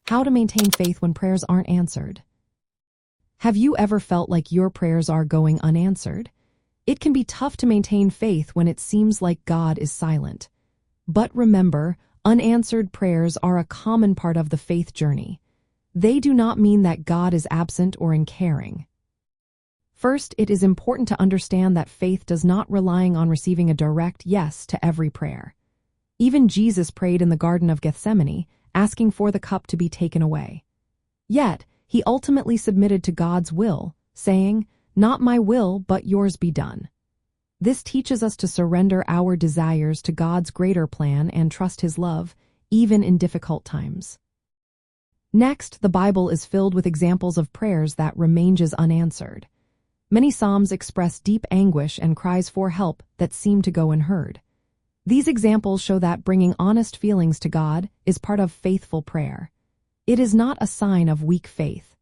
How to maintain faith when prayers aren't answered. Have you ever felt like your prayers are going unanswered? It can be tough to maintain faith when it seems like God is silent. But remember, unanswered prayers are a common part of the faith journey. They do not mean that God is absent or uncaring. First, it is important to understand that faith does not rely on receiving a direct yes to every prayer. Even Jesus prayed in the Garden of Gethsemane, asking for the cup to be taken away. Yet, he ultimately submitted to God's will, saying, "Not my will, but yours be done." This teaches us to surrender our desires to God's greater plan and trust his love, even in difficult times. Next, the Bible is filled with examples of prayers that remain unanswered. Many Psalms express deep anguish and cries for help that seem to go unheard. These examples show that bringing honest feelings to God is part of faithful prayer. It is not a sign of weak faith.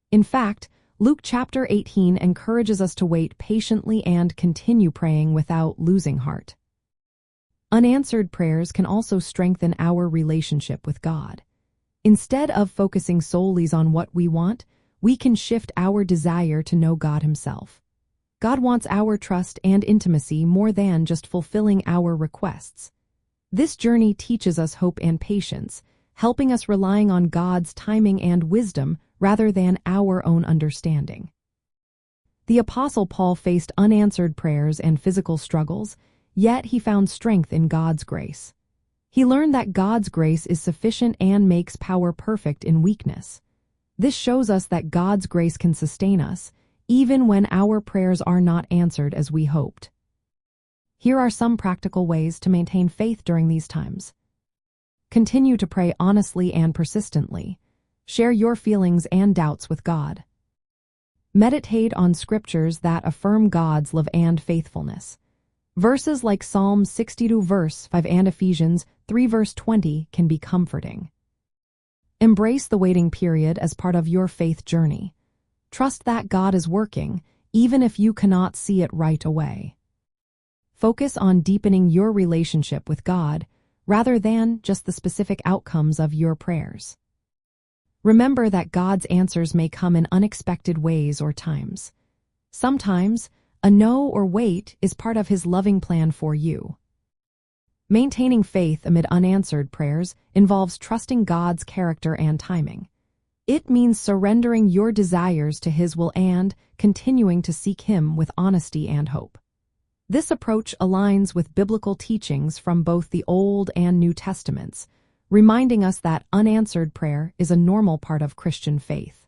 In fact, Luke chapter 18 encourages us to wait patiently and continue praying without losing heart. Unanswered prayers can also strengthen our relationship with God. Instead of focusing solely on what we want, we can shift our desire to know God himself. God wants our trust and intimacy more than just fulfilling our requests. This journey teaches us hope and patience, helping us relying on God's timing and wisdom rather than our own understanding. The Apostle Paul faced unanswered prayers and physical struggles, yet he found strength in God's grace. He learned that God's grace is sufficient and makes power perfect in weakness. This shows us that God's grace can sustain us, even when our prayers are not answered as we hoped. Here are some practical ways to maintain faith during these times. Continue to pray honestly and persistently. Share your feelings and doubts with God. Meditate on scriptures that affirm God's love and faithfulness. Verses like Psalm 62 verse 5 and Ephesians 3 verse 20 can be comforting. Embrace the waiting period as part of your faith journey. Trust that God is working, even if you cannot see it right away. Focus on deepening your relationship with God, rather than just the specific outcomes of your prayers. Remember that God's answers may come in unexpected ways or times. Sometimes, a no or wait is part of his loving plan for you. Maintaining faith amid unanswered prayers involves trusting God's character and timing. It means surrendering your desires to his will and continuing to seek him with honesty and hope. This approach aligns with biblical teachings from both the Old and New Testaments, reminding us that unanswered prayer is a normal part of Christian faith.